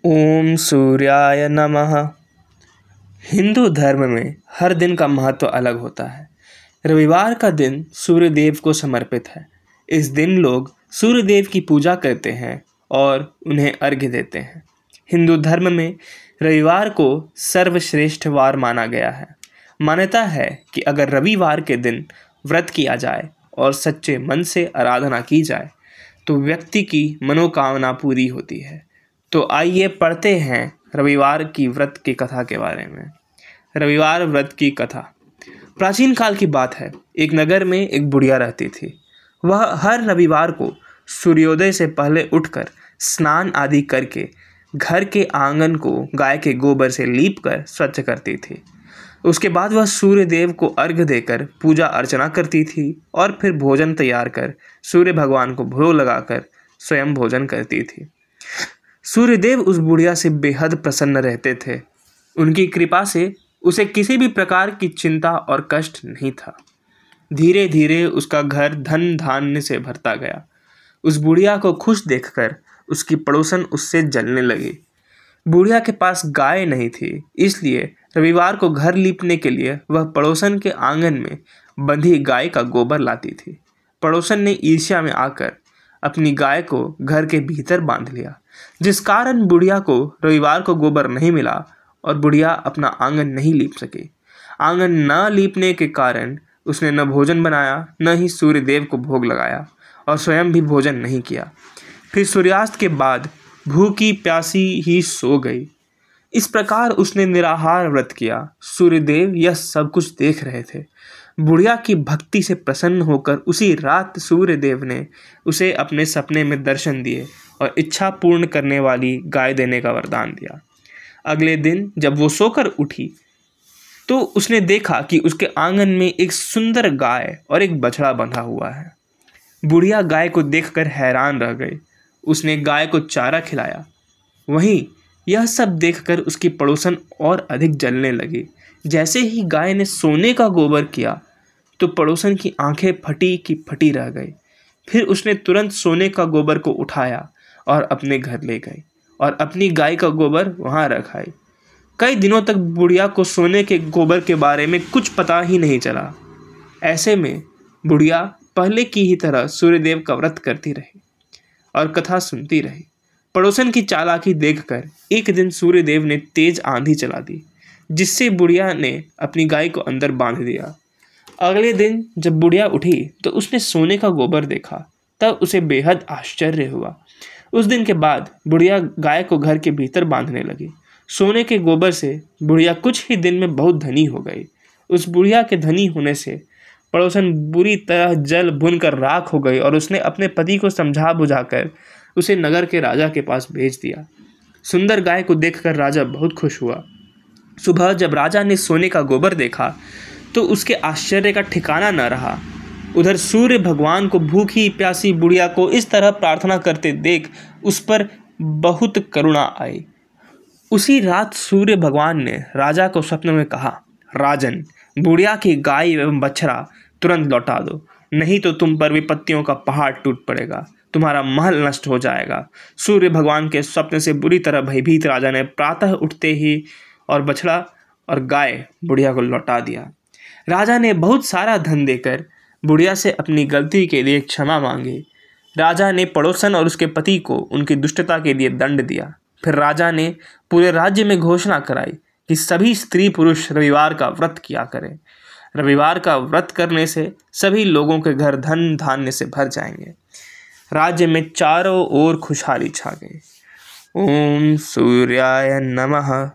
ओम सूर्याय नमः। हिंदू धर्म में हर दिन का महत्व अलग होता है। रविवार का दिन सूर्य देव को समर्पित है। इस दिन लोग सूर्य देव की पूजा करते हैं और उन्हें अर्घ्य देते हैं। हिंदू धर्म में रविवार को सर्वश्रेष्ठ वार माना गया है। मान्यता है कि अगर रविवार के दिन व्रत किया जाए और सच्चे मन से आराधना की जाए तो व्यक्ति की मनोकामना पूरी होती है। तो आइए पढ़ते हैं रविवार की व्रत की कथा के बारे में। रविवार व्रत की कथा प्राचीन काल की बात है। एक नगर में एक बुढ़िया रहती थी। वह हर रविवार को सूर्योदय से पहले उठकर स्नान आदि करके घर के आंगन को गाय के गोबर से लीपकर स्वच्छ करती थी। उसके बाद वह सूर्य देव को अर्घ्य देकर पूजा अर्चना करती थी और फिर भोजन तैयार कर सूर्य भगवान को भोग लगाकर स्वयं भोजन करती थी। सूर्यदेव उस बुढ़िया से बेहद प्रसन्न रहते थे। उनकी कृपा से उसे किसी भी प्रकार की चिंता और कष्ट नहीं था। धीरे धीरे उसका घर धन धान्य से भरता गया। उस बुढ़िया को खुश देखकर उसकी पड़ोसन उससे जलने लगी। बुढ़िया के पास गाय नहीं थी, इसलिए रविवार को घर लीपने के लिए वह पड़ोसन के आंगन में बंधी गाय का गोबर लाती थी। पड़ोसन ने ईर्ष्या में आकर अपनी गाय को घर के भीतर बांध लिया, जिस कारण बुढ़िया को रविवार को गोबर नहीं मिला और बुढ़िया अपना आंगन नहीं लीप सकी। आंगन न लीपने के कारण उसने न भोजन बनाया, न ही सूर्य देव को भोग लगाया और स्वयं भी भोजन नहीं किया। फिर सूर्यास्त के बाद भूखी प्यासी ही सो गई। इस प्रकार उसने निराहार व्रत किया। सूर्यदेव यह सब कुछ देख रहे थे। बुढ़िया की भक्ति से प्रसन्न होकर उसी रात सूर्यदेव ने उसे अपने सपने में दर्शन दिए और इच्छा पूर्ण करने वाली गाय देने का वरदान दिया। अगले दिन जब वो सोकर उठी तो उसने देखा कि उसके आंगन में एक सुंदर गाय और एक बछड़ा बंधा हुआ है। बुढ़िया गाय को देखकर हैरान रह गई। उसने गाय को चारा खिलाया। वहीं यह सब देखकर उसकी पड़ोसन और अधिक जलने लगी। जैसे ही गाय ने सोने का गोबर किया तो पड़ोसन की आंखें फटी की फटी रह गई। फिर उसने तुरंत सोने का गोबर को उठाया और अपने घर ले गई और अपनी गाय का गोबर वहां रखाई। कई दिनों तक बुढ़िया को सोने के गोबर के बारे में कुछ पता ही नहीं चला। ऐसे में बुढ़िया पहले की ही तरह सूर्यदेव का व्रत करती रही और कथा सुनती रही। पड़ोसन की चालाकी देखकर एक दिन सूर्यदेव ने तेज आंधी चला दी, जिससे बुढ़िया ने अपनी गाय को अंदर बांध दिया। अगले दिन जब बुढ़िया उठी तो उसने सोने का गोबर देखा। तब उसे बेहद आश्चर्य हुआ। उस दिन के बाद बुढ़िया गाय को घर के भीतर बांधने लगी। सोने के गोबर से बुढ़िया कुछ ही दिन में बहुत धनी हो गई। उस बुढ़िया के धनी होने से पड़ोसन बुरी तरह जल भुनकर राख हो गई और उसने अपने पति को समझा बुझाकर उसे नगर के राजा के पास भेज दिया। सुंदर गाय को देखकर राजा बहुत खुश हुआ। सुबह जब राजा ने सोने का गोबर देखा तो उसके आश्चर्य का ठिकाना न रहा। उधर सूर्य भगवान को भूखी प्यासी बुढ़िया को इस तरह प्रार्थना करते देख उस पर बहुत करुणा आई। उसी रात सूर्य भगवान ने राजा को स्वप्न में कहा, राजन, बुढ़िया की गाय एवं बछड़ा तुरंत लौटा दो, नहीं तो तुम पर विपत्तियों का पहाड़ टूट पड़ेगा, तुम्हारा महल नष्ट हो जाएगा। सूर्य भगवान के स्वप्न से बुरी तरह भयभीत राजा ने प्रातः उठते ही और बछड़ा और गाय बुढ़िया को लौटा दिया। राजा ने बहुत सारा धन देकर बुढ़िया से अपनी गलती के लिए क्षमा मांगी। राजा ने पड़ोसन और उसके पति को उनकी दुष्टता के लिए दंड दिया। फिर राजा ने पूरे राज्य में घोषणा कराई कि सभी स्त्री पुरुष रविवार का व्रत किया करें। रविवार का व्रत करने से सभी लोगों के घर धन धान्य से भर जाएंगे। राज्य में चारों ओर खुशहाली छा गई। ओम सूर्याय नमः।